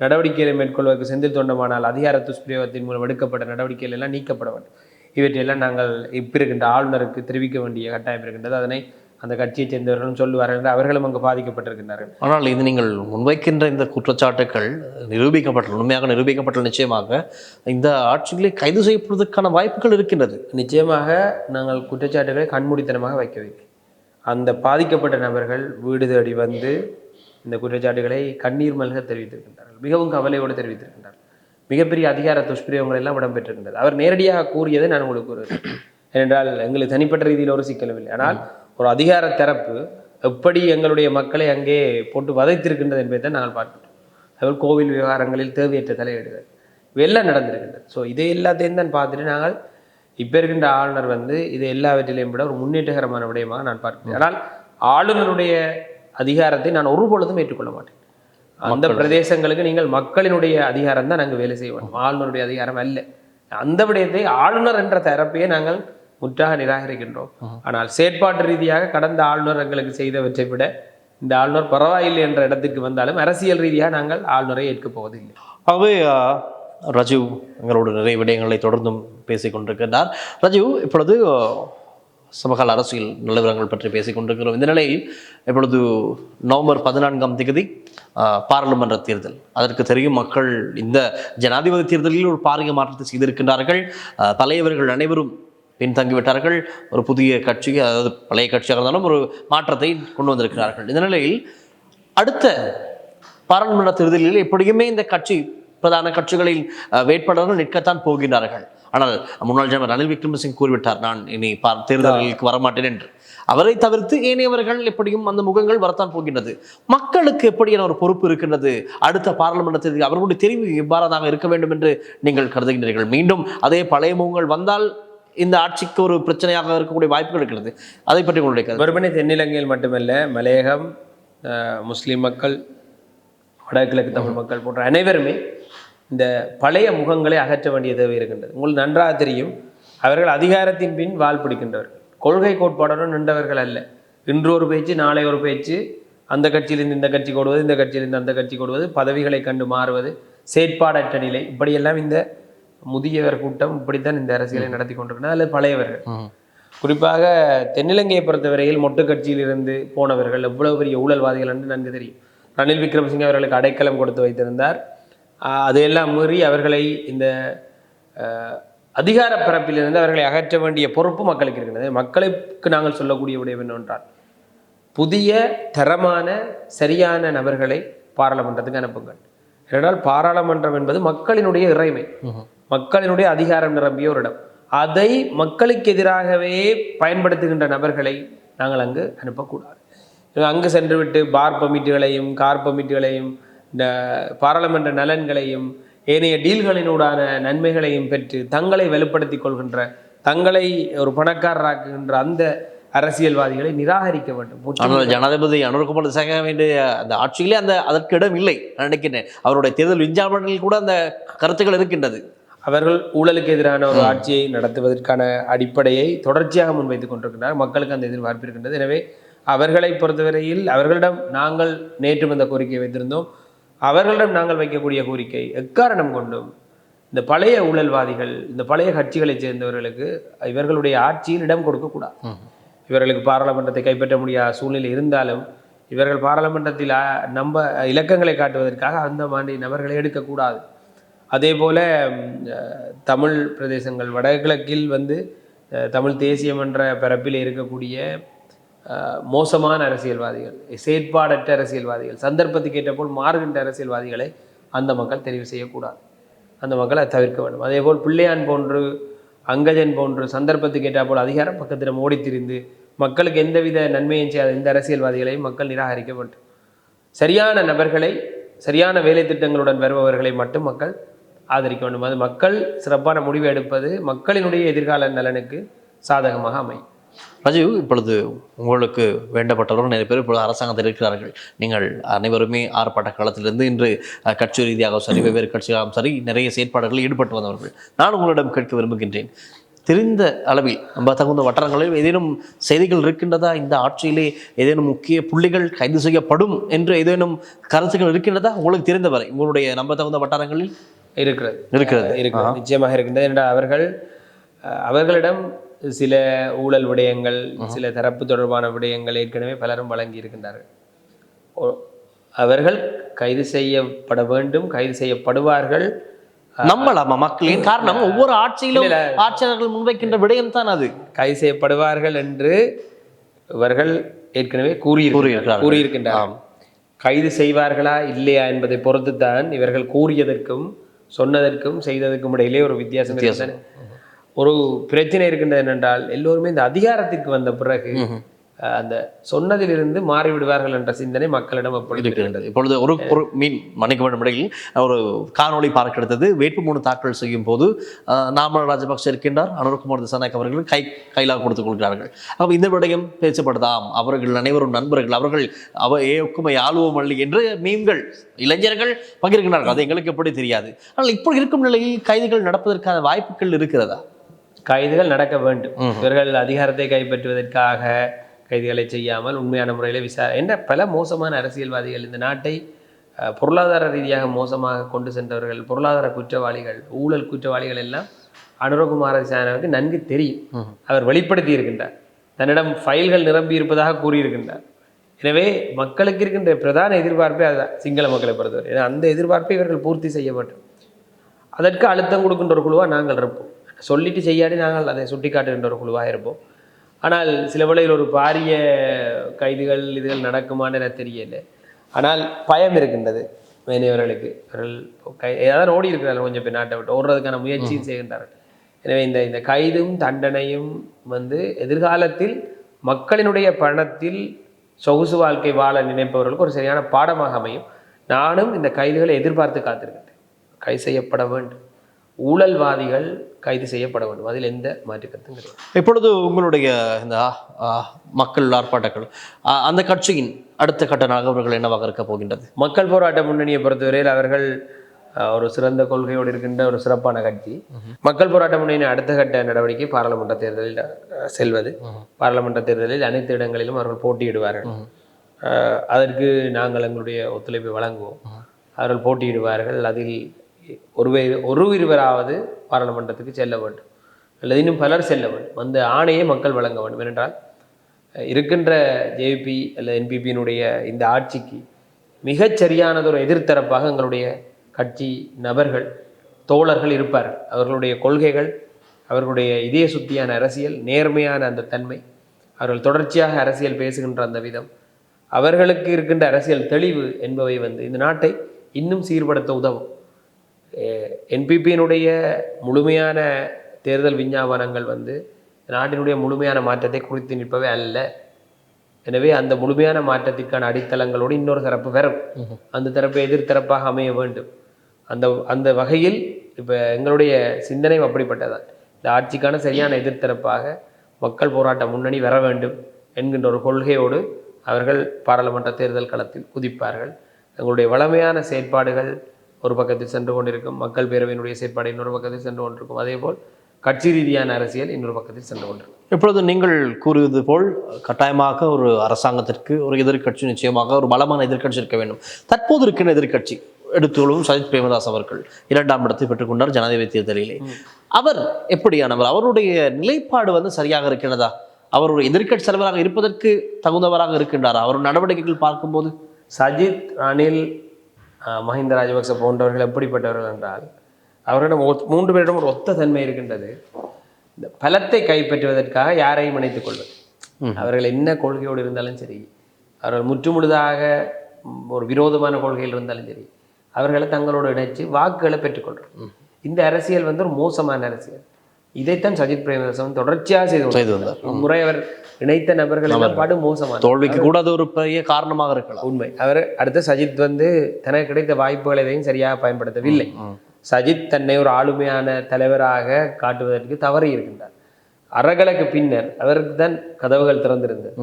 நடவடிக்கைகளை மேற்கொள்வதற்கு செந்தில் தொண்டமானால் அதிகார துஷ்பிரயோகத்தின் மூலம் எடுக்கப்பட்ட நடவடிக்கைகள் எல்லாம் நீக்கப்பட வேண்டும். இவற்றையெல்லாம் நாங்கள் இப்போ இருக்கின்ற ஆளுநருக்கு தெரிவிக்க வேண்டிய கட்டாயம் இருக்கின்றது. அதனை அந்த கட்சியைச் சேர்ந்தவர்களும் சொல்லுவார்கள் என்று அவர்களும் அங்கு பாதிக்கப்பட்டிருக்கின்றார்கள். ஆனால் இது நீங்கள் முன்வைக்கின்ற இந்த குற்றச்சாட்டுகள் உண்மையாக நிரூபிக்கப்பட்ட நிச்சயமாக இந்த ஆட்சிகளை கைது செய்யப்படுவதற்கான வாய்ப்புகள் இருக்கின்றது. நிச்சயமாக நாங்கள் குற்றச்சாட்டுகளை கண்மூடித்தனமாக வைக்கவில்லை. அந்த பாதிக்கப்பட்ட நபர்கள் வீடு தேடி வந்து இந்த குற்றச்சாட்டுகளை கண்ணீர் மல்க தெரிவித்திருக்கின்றார்கள், மிகவும் கவலையோடு தெரிவித்திருக்கின்றார்கள். மிகப்பெரிய அதிகார துஷ்பிரயோகங்கள் எல்லாம் இடம்பெற்றிருக்கின்றது. அவர் நேரடியாக கூறியதை நான் உங்களுக்கு கூறுவேன். ஏனென்றால் எங்களுக்கு தனிப்பட்ட ரீதியில் ஒரு சிக்கலும் இல்லை. ஆனால் ஒரு அதிகார தரப்பு எப்படி எங்களுடைய மக்களை அங்கே போட்டு வதைத்திருக்கின்றது என்பதை தான் நாங்கள் பார்க்கின்றோம். அதுபோல் கோவில் விவகாரங்களில் தேவையற்ற தலையீடுகள் இவையெல்லாம் நடந்திருக்கின்றது. ஸோ இதை எல்லாத்தையும் தான் பார்த்துட்டு நாங்கள் இப்போ இருக்கின்ற ஆளுநர் வந்து இதை எல்லாவற்றிலையும் விட ஒரு முன்னேற்றகரமான விடயமாக நான் பார்க்கிறேன். ஆனால் ஆளுநருடைய அதிகாரத்தை நான் ஒருபொழுதும் ஏற்றுக்கொள்ள மாட்டேன். அந்த பிரதேசங்களுக்கு நீங்கள் மக்களினுடைய அதிகாரம் தான் நாங்கள் வேலை செய்ய வேண்டும், ஆளுநருடைய அதிகாரம் அல்ல. அந்த விடயத்தை ஆளுநர் என்ற தரப்பையே நாங்கள் முற்றாக நிராகரிக்கின்றோம். ஆனால் செயற்பாட்டு ரீதியாக கடந்த ஆளுநர் எங்களுக்கு செய்தவற்றை விட இந்த ஆளுநர் பரவாயில்லை என்ற இடத்திற்கு வந்தாலும் அரசியல் ரீதியாக நாங்கள் ஆளுநரை ஏற்கப் போவதில்லை. ஆகவே ராஜீவ் எங்களோட நிறைய விடயங்களை தொடர்ந்தும் பேசிக் கொண்டிருக்கிறார். ராஜீவ், இப்பொழுது சமகால அரசியல் நிலவரங்கள் பற்றி பேசிக் கொண்டிருக்கிறோம். இந்த நிலையில் இப்பொழுது நவம்பர் 14ஆம் தேதி பாராளுமன்ற தேர்தல். அதற்கு தெரியும், மக்கள் இந்த ஜனாதிபதி தேர்தலில் ஒரு பாரிய மாற்றத்தை செய்திருக்கின்றார்கள். தலைவர்கள் அனைவரும் பின்தங்கிவிட்டார்கள். ஒரு புதிய கட்சி, அதாவது பழைய கட்சியாக இருந்தாலும் ஒரு மாற்றத்தை கொண்டு வந்திருக்கிறார்கள். இந்த நிலையில் அடுத்த பாராளுமன்ற தேர்தலில் எப்படியுமே இந்த கட்சி பிரதான கட்சிகளில் வேட்பாளர்கள் நிற்கத்தான் போகின்றார்கள். ஆனால் முன்னாள் ஜனாதிபதி ரணில் விக்ரமசிங்கே கூறிவிட்டார், நான் இனி தேர்தலுக்கு வரமாட்டேன் என்று. அவரை தவிர்த்து ஏனையவர்கள் எப்படியும் அந்த முகங்கள் வரத்தான் போகின்றது. மக்களுக்கு எப்படியான ஒரு பொறுப்பு இருக்கின்றது அடுத்த பாராளுமன்ற தேர்தல்? அவர்களுடைய தெரிவு எவ்வாறாக இருக்க வேண்டும் என்று நீங்கள் கருதுகின்றீர்கள்? மீண்டும் அதே பழைய முகங்கள் வந்தால் இந்த ஆட்சிக்கு ஒரு பிரச்சனையாக இருக்கக்கூடிய வாய்ப்புகள் இருக்கிறது. அதை பற்றி உங்களுடைய கருத்து? வெறுமனே தென்னிலங்கையில் மட்டுமல்ல, மலையகம், முஸ்லீம் மக்கள், வடகிழக்கு தமிழ் மக்கள் போன்ற அனைவருமே இந்த பழைய முகங்களை அகற்ற வேண்டிய தேவை இருக்கின்றது. உங்களுக்கு நன்றாக தெரியும், அவர்கள் அதிகாரத்தின் பின் வால் பிடிக்கின்றவர்கள், கொள்கை கோட்பாடுடன் நின்றவர்கள் அல்ல. இன்று ஒரு பேச்சு, நாளை ஒரு பேச்சு, அந்த கட்சியிலிருந்து இந்த கட்சிக்கு ஓடுவது, இந்த கட்சியிலிருந்து அந்த கட்சிக்கு ஓடுவது, பதவிகளை கண்டு மாறுவது, செயற்பாடற்ற நிலை, இப்படியெல்லாம் இந்த முதியவர் கூட்டம் இப்படித்தான் இந்த அரசியலை நடத்தி கொண்டிருக்கிறது. அல்லது பழையவர்கள், குறிப்பாக தென்னிலங்கையை பொறுத்தவரையில் மொட்டு கட்சியிலிருந்து போனவர்கள் எவ்வளவு பெரிய ஊழல்வாதிகள் என்று நன்கு தெரியும். ரணில் விக்ரமசிங்கே அவர்களுக்கு அடைக்கலம் கொடுத்து வைத்திருந்தார். அதையெல்லாம் மீறி அவர்களை இந்த அதிகார பரப்பிலிருந்து அவர்களை அகற்ற வேண்டிய பொறுப்பு மக்களுக்கு இருக்கிறது. மக்களுக்கு நாங்கள் சொல்லக்கூடிய விடயம் என்னவென்றால், புதிய தரமான சரியான நபர்களை பாராளுமன்றத்துக்கு அனுப்புங்கள். ஏனென்றால் பாராளுமன்றம் என்பது மக்களினுடைய இறைமை, மக்களினுடைய அதிகாரம் நிரம்பிய ஒரு இடம். அதை மக்களுக்கு எதிராகவே பயன்படுத்துகின்ற நபர்களை நாங்கள் அங்கு அனுப்பக்கூடாது. அங்கு சென்றுவிட்டு பார் பமிட்டுகளையும் கார் பமிட்டுகளையும் இந்த பாராளுமன்ற நலன்களையும் ஏனைய டீல்களினூடான நன்மைகளையும் பெற்று தங்களை வலுப்படுத்திக் கொள்கின்ற, தங்களை ஒரு பணக்காரராக்குகின்ற அந்த அரசியல்வாதிகளை நிராகரிக்க வேண்டும். ஆனால் ஜனாதிபதி அனுரகுமார் திசாக வேண்டிய அந்த ஆட்சியிலே அதற்கு இடம் இல்லை நினைக்கிறேன். அவருடைய தேர்தல் விஞ்ஞாபனங்களில் கூட அந்த கருத்துக்கள் இருக்கின்றது. அவர்கள் ஊழலுக்கு எதிரான ஒரு ஆட்சியை நடத்துவதற்கான அடிப்படையை தொடர்ச்சியாக முன்வைத்துக் கொண்டிருக்கின்றனர். மக்களுக்கு அந்த எதிர்பார்ப்பு இருக்கின்றது. எனவே அவர்களை பொறுத்தவரையில் அவர்களிடம் நாங்கள் நேற்று வந்த கோரிக்கை வைத்திருந்தோம். அவர்களிடம் நாங்கள் வைக்கக்கூடிய கோரிக்கை, எக்காரணம் கொண்டும் இந்த பழைய ஊழல்வாதிகள், இந்த பழைய கட்சிகளைச் சேர்ந்தவர்களுக்கு இவர்களுடைய ஆட்சியில் இடம் கொடுக்கக்கூடாது. இவர்களுக்கு பாராளுமன்றத்தை கைப்பற்ற முடியாத சூழ்நிலை இருந்தாலும் இவர்கள் பாராளுமன்றத்தில் இலக்கங்களை காட்டுவதற்காக அந்த மாதிரி நபர்களை எடுக்கக்கூடாது. அதே போல தமிழ் பிரதேசங்கள், வடகிழக்கில் தமிழ் தேசியம் என்ற பரப்பில் இருக்கக்கூடிய மோசமான அரசியல்வாதிகள், செயற்பாடற்ற அரசியல்வாதிகள், சந்தர்ப்பத்துக்கு ஏற்றபோல் மாறுகின்ற அரசியல்வாதிகளை அந்த மக்கள் தெரிவு செய்யக்கூடாது. அந்த மக்களை தவிர்க்க வேண்டும். அதேபோல் பிள்ளையான் போன்று, அங்கஜன் போன்று சந்தர்ப்பத்துக்கு ஏற்றாப்போல் அதிகாரம் பக்கத்தில் ஓடி திரிந்து மக்களுக்கு எந்தவித நன்மையும் செய்யாத இந்த அரசியல்வாதிகளையும் மக்கள் நிராகரிக்க வேண்டும். சரியான நபர்களை, சரியான வேலை திட்டங்களுடன் வருபவர்களை மட்டும் மக்கள் ஆதரிக்க வேண்டும். அது மக்கள் சிறப்பான முடிவு எடுப்பது மக்களினுடைய எதிர்கால நலனுக்கு சாதகமாக அமையும். ராஜீவ், இப்பொழுது உங்களுக்கு வேண்டப்பட்டவர்கள் நிறைய பேர் இப்பொழுது அரசாங்கத்தில் இருக்கிறார்கள். நீங்கள் அனைவருமே ஆர்ப்பாட்ட காலத்திலிருந்து இன்று கட்சி ரீதியாக சரி, வெவ்வேறு கட்சியாகவும் சரி, நிறைய செயற்பாடுகளில் ஈடுபட்டு வந்தவர்கள். நான் உங்களிடம் கேட்க விரும்புகின்றேன், தெரிந்த அளவில் நம்ம தகுந்த வட்டாரங்களில் ஏதேனும் செய்திகள் இருக்கின்றதா? இந்த ஆட்சியிலே ஏதேனும் முக்கிய புள்ளிகள் கைது செய்யப்படும் என்று ஏதேனும் கருத்துக்கள் இருக்கின்றதா? உங்களுக்கு தெரிந்தவரை உங்களுடைய நம்ப தகுந்த வட்டாரங்களில் இருக்கிறது? நிச்சயமாக இருக்கின்றது. என்றால் அவர்களிடம் சில ஊழல் விடயங்கள், சில தரப்பு தொடர்பான விடயங்கள் ஏற்கனவே பலரும் வழங்கி இருக்கின்றார்கள். அவர்கள் கைது செய்யப்பட வேண்டும், கைது செய்யப்படுவார்கள். நம்பலாமா மக்களின்? காரணம், ஒவ்வொரு ஆட்சியிலும் ஆட்சியாளர்கள் முன்வைக்கின்ற விடயம் தான் அது. கைது செய்யப்படுவார்கள் என்று இவர்கள் ஏற்கனவே கூறியிருக்கின்றார். கைது செய்வார்களா இல்லையா என்பதை பொறுத்துத்தான் இவர்கள் கூறியதற்கும் சொன்னதற்கும் செய்ததற்கும் இடையிலே ஒரு வித்தியாசம். ஒரு பிரச்சனை இருக்கின்றது என்னென்றால், எல்லோருமே இந்த அதிகாரத்திற்கு வந்த பிறகு அந்த சொன்னதிலிருந்து மாறிவிடுவார்கள் என்ற சிந்தனை மக்களிடம் அப்படி இருக்கின்றது. இப்பொழுது ஒரு மன்னிக்க வேண்டும் இடையில் ஒரு காணொலி பார்க்க எடுத்தது. வேட்புமனு தாக்கல் செய்யும் போது நாமல் ராஜபக்ஷ இருக்கின்றார், அனுரகுமார் திசாநாயக்க அவர்கள் கைலாக கொடுத்துக் கொள்கிறார்கள். அப்போ இந்த விடயம் பேசப்படுதாம், அவர்கள் அனைவரும் நண்பர்கள், அவர்கள் ஏக்குமை ஆளுவோம் அல்லி என்று மீன்கள் இளைஞர்கள் பகிர்கின்றார்கள். அது எங்களுக்கு எப்படி தெரியாது. ஆனால் இப்படி இருக்கும் நிலையில் கைதுகள் நடப்பதற்கான வாய்ப்புகள் இருக்கிறதா? கைதுகள் நடக்க வேண்டும். இவர்கள் அதிகாரத்தை கைப்பற்றுவதற்காக கைதுகளை செய்யாமல் உண்மையான முறையில் என்ற பல மோசமான அரசியல்வாதிகள், இந்த நாட்டை பொருளாதார ரீதியாக மோசமாக கொண்டு சென்றவர்கள், பொருளாதார குற்றவாளிகள், ஊழல் குற்றவாளிகள் எல்லாம் அனுரகுமார திசாநாயக்கவுக்கு நன்கு தெரியும். அவர் வெளிப்படுத்தி இருக்கின்றார். தன்னிடம் ஃபைல்கள் நிரம்பி இருப்பதாக கூறியிருக்கின்றார். எனவே மக்களுக்கு இருக்கின்ற பிரதான எதிர்பார்ப்பே அதுதான், சிங்கள மக்களை பொறுத்தவரை. ஏன்னா அந்த எதிர்பார்ப்பை இவர்கள் பூர்த்தி செய்ய மாட்டோம். அதற்கு அழுத்தம் கொடுக்கின்ற ஒரு குழுவாக நாங்கள் இருப்போம். சொல்லிட்டு செய்யாடி நாங்கள் அதை சுட்டி காட்டுகின்ற ஒரு குழுவாக இருப்போம். ஆனால் சில வேளையில் ஒரு பாரிய கைதுகள் இதுகள் நடக்குமான்னு எனக்கு தெரியலை. ஆனால் பயம் இருக்கின்றது மேனியவர்களுக்கு. அவர்கள் ஏதாவது ஓடி இருக்கிறார்கள், கொஞ்சம் பேர் நாட்டை விட்டு ஓடுறதுக்கான முயற்சியும் செய்கின்றார்கள். எனவே இந்த கைதும் தண்டனையும் எதிர்காலத்தில் மக்களினுடைய பணத்தில் சொகுசு வாழ்க்கை வாழ நினைப்பவர்களுக்கு ஒரு சரியான பாடமாக அமையும். நானும் இந்த கைதுகளை எதிர்பார்த்து காத்திருக்கின்றேன். கைது செய்யப்பட வேண்டும், ஊழல்வாதிகள் கைது செய்யப்பட வேண்டும், அதில் எந்த மாற்று கருத்தும் கிடையாது. இப்பொழுது உங்களுடைய இந்த மக்கள் ஆர்ப்பாட்டங்கள் அந்த கட்சியின் அடுத்த கட்ட நகர்வுகள் என்னவாக இருக்க போகின்றது? மக்கள் போராட்ட முன்னணியை பொறுத்தவரையில் அவர்கள் ஒரு சிறந்த கொள்கையோடு இருக்கின்ற ஒரு சிறப்பான கட்சி. மக்கள் போராட்ட முன்னணியின் அடுத்த கட்ட நடவடிக்கை பாராளுமன்ற தேர்தலில் செல்வது. பாராளுமன்ற தேர்தலில் அனைத்து இடங்களிலும் அவர்கள் போட்டியிடுவார்கள். அதற்கு நாங்கள் எங்களுடைய ஒத்துழைப்பை வழங்குவோம். அவர்கள் போட்டியிடுவார்கள். அதில் இருவராவது பாராளுமன்றத்துக்கு செல்ல வேண்டும், அல்லது இன்னும் பலர் செல்ல வேண்டும். அந்த ஆணையை மக்கள் வழங்க வேண்டும். ஏனென்றால் இருக்கின்ற ஜேபி அல்லது என்பிபியினுடைய இந்த ஆட்சிக்கு மிகச்சரியானதொரு எதிர்த்தரப்பாக எங்களுடைய கட்சி நபர்கள் தோழர்கள் இருப்பார்கள். அவர்களுடைய கொள்கைகள், அவர்களுடைய இதய சுத்தியான அரசியல், நேர்மையான அந்த தன்மை, அவர்கள் தொடர்ச்சியாக அரசியல் பேசுகின்ற அந்த விதம், அவர்களுக்கு இருக்கின்ற அரசியல் தெளிவு என்பவை இந்த நாட்டை இன்னும் சீர்படுத்த உதவும். என்பிபியினுடைய முழுமையான தேர்தல் விஞ்ஞாபனங்கள் நாட்டினுடைய முழுமையான மாற்றத்தை குறித்து நிற்பவே அல்ல. எனவே அந்த முழுமையான மாற்றத்திற்கான அடித்தளங்களோடு இன்னொரு தரப்பு வரும். அந்த தரப்பு எதிர்த்தரப்பாக அமைய வேண்டும். அந்த வகையில் இப்போ எங்களுடைய சிந்தனை அப்படிப்பட்டதான். இந்த ஆட்சிக்கான சரியான எதிர்த்தரப்பாக மக்கள் போராட்ட முன்னணி வர வேண்டும் என்கின்ற ஒரு கொள்கையோடு அவர்கள் பாராளுமன்ற தேர்தல் களத்தில் குதிப்பார்கள். எங்களுடைய வளமையான செயற்பாடுகள் ஒரு பக்கத்தில் சென்று கொண்டிருக்கும், மக்கள் பேரவையினுடைய செயற்பாடு இன்னொரு பக்கத்தில் சென்று கொண்டிருக்கும், அதேபோல் கட்சி ரீதியான அரசியல் இன்னொரு பக்கத்தில் சென்று கொண்டிருக்கும். இப்பொழுது நீங்கள் கூறுவது போல் கட்டாயமாக ஒரு அரசாங்கத்திற்கு ஒரு எதிர்க்கட்சி, நிச்சயமாக ஒரு பலமான எதிர்க்கட்சி இருக்க வேண்டும். தற்போது இருக்கின்ற எதிர்க்கட்சி எடுத்துக்கொள்ளும் சஜித் பிரேமதாஸ் அவர்கள் 2ஆம் இடத்தை பெற்றுக்கொண்டார் ஜனாதிபதி தேர்தலிலே. அவர் எப்படியானவர்? அவருடைய நிலைப்பாடு சரியாக இருக்கிறதா? அவர் ஒரு எதிர்க்கட்சி தலைவராக இருப்பதற்கு தகுந்தவராக இருக்கின்றாரா? அவர் நடவடிக்கைகள் பார்க்கும்போது சஜித், ரணில், மஹிந்த ராஜபக்ச போன்றவர்கள் எப்படிப்பட்டவர்கள் என்றால், அவர்களிடம் 3 பேரிடம் ஒரு ஒத்த தன்மை இருக்கின்றது. இந்த பலத்தை கைப்பற்றுவதற்காக யாரையும் இணைத்துக் கொள்வது. அவர்கள் என்ன கொள்கையோடு இருந்தாலும் சரி, அவர்கள் முற்றுமுழுதாக ஒரு விரோதமான கொள்கையில் இருந்தாலும் சரி, அவர்களை தங்களோடு இணைச்சு வாக்குகளை பெற்றுக்கொள்றோம். இந்த அரசியல் ஒரு மோசமான அரசியல். இதைத்தான் சஜித் பிரேமதாசன் தொடர்ச்சியாக செய்து வந்தார். முறை அவர் இணைத்த நபர்கள் எல்லாம் பாடு மோசமான தோல்விக்கு கூட அது ஒரு பெரிய காரணமாக இருக்கலாம். உண்மை. அவர் அடுத்த சஜித் தனக்கு கிடைத்த வாய்ப்புகளை எதையும் சரியாக பயன்படுத்தவில்லை. சஜித் தன்னை ஒரு ஆளுமையான தலைவராக காட்டுவதற்கு தவறி இருக்கின்றார். அறகலைக்கு பின்னர் அவருக்கு தான் கதவுகள் திறந்திருந்தது.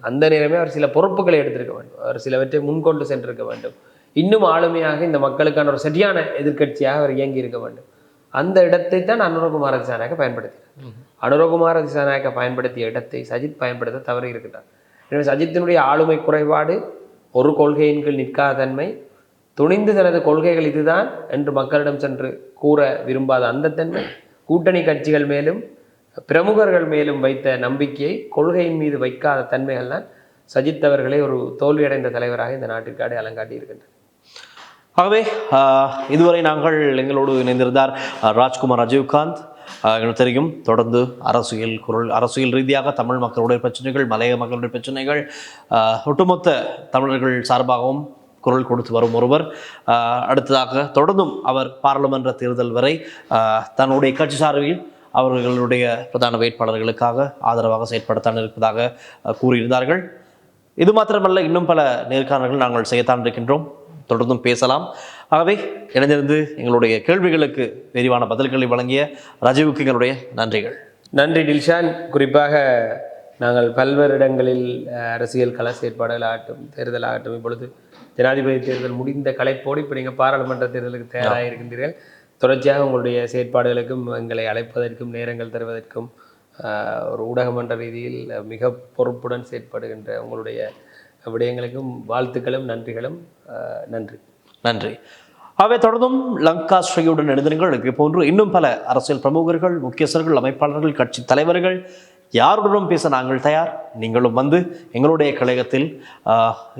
அந்த நேரமே அவர் சில பொறுப்புகளை எடுத்திருக்க வேண்டும். அவர் சிலவற்றை முன்கொண்டு சென்றிருக்க வேண்டும். இன்னும் ஆளுமையாக இந்த மக்களுக்கான ஒரு சரியான எதிர்க்கட்சியாக அவர் இயங்கி இருக்க வேண்டும். அந்த இடத்தை தான் அனுரகுமார திசாநாயக்க பயன்படுத்தினார். அனுரகுமார திசாநாயக்க பயன்படுத்திய இடத்தை சஜித் பயன்படுத்த தவறி இருக்கிறார். எனவே சஜித்தினுடைய ஆளுமை குறைபாடு, ஒரு கொள்கையின் கீழ் நிற்காத தன்மை, துணிந்து தனது கொள்கைகள் இதுதான் என்று மக்களிடம் சென்று கூற விரும்பாத அந்த தன்மை, கூட்டணி கட்சிகள் மேலும் பிரமுகர்கள் மேலும் வைத்த நம்பிக்கையை கொள்கையின் மீது வைக்காத தன்மைகள் தான் சஜித் அவர்களை ஒரு தோல்வியடைந்த தலைவராக இந்த நாட்டிற்கு அடையாளம் காட்டியிருக்கின்றனர். ஆகவே இதுவரை நாங்கள் எங்களோடு இணைந்திருந்தார் ராஜ்குமார் ராஜீவ்காந்த். எங்களுக்கு தெரியும், தொடர்ந்து அரசியல் ரீதியாக தமிழ் மக்களுடைய பிரச்சனைகள், மலைய மக்களுடைய பிரச்சனைகள், ஒட்டுமொத்த தமிழர்கள் சார்பாகவும் குரல் கொடுத்து வரும் ஒருவர். அடுத்ததாக தொடர்ந்தும் அவர் பாராளுமன்ற தேர்தல் வரை தன்னுடைய கட்சி சார்பில் அவர்களுடைய பிரதான வேட்பாளர்களுக்காக ஆதரவாக செயற்படுத்தான் இருப்பதாக கூறியிருந்தார்கள். இது மாத்திரமல்ல, இன்னும் பல நேர்காணல்கள் நாங்கள் செய்யத்தான் இருக்கின்றோம். தொடர்ந்தும் பேசலாம். ஆகவே இணைந்திருந்து எங்களுடைய கேள்விகளுக்கு விரிவான பதில்களை வழங்கிய ராஜீவுக்கு எங்களுடைய நன்றிகள். நன்றி டில்ஷான். குறிப்பாக நாங்கள் பல்வேறு இடங்களில் அரசியல் கள செயற்பாடுகள் ஆகட்டும், தேர்தல் ஆகட்டும், இப்பொழுது ஜனாதிபதி தேர்தல் முடிந்த கலைப்போடு இப்போ நீங்கள் பாராளுமன்ற தேர்தலுக்கு தயாராக இருக்கின்றீர்கள். தொடர்ச்சியாக உங்களுடைய செயற்பாடுகளுக்கும் எங்களை அழைப்பதற்கும் நேரங்கள் தருவதற்கும் ஒரு ஊடகமன்ற ரீதியில் மிக பொறுப்புடன் செயற்படுகின்ற உங்களுடைய விடயங்களுக்கும் வாழ்த்துக்களும் நன்றிகளும். நன்றி. அவை தொடர்ந்தும் லங்கா ஸ்ரீயுடன் எழுதினர்கள் போன்று இன்னும் பல அரசியல் பிரமுகர்கள், முக்கியஸ்தர்கள், அமைப்பாளர்கள், கட்சி தலைவர்கள், யாருடனும் பேச நாங்கள் தயார். நீங்களும் வந்து எங்களுடைய கழகத்தில்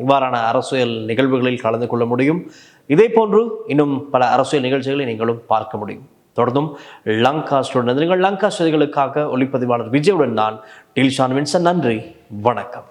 இவ்வாறான அரசியல் நிகழ்வுகளில் கலந்து கொள்ள முடியும். இதே போன்று இன்னும் பல அரசியல் நிகழ்ச்சிகளை நீங்களும் பார்க்க முடியும். தொடர்ந்தும் லங்காஸ்டுடன் நீங்கள் லங்கா செய்திகளுக்காக ஒளிப்பதிவாளர் விஜயுடன் நான் டில்ஷான் வின்சன். நன்றி, வணக்கம்.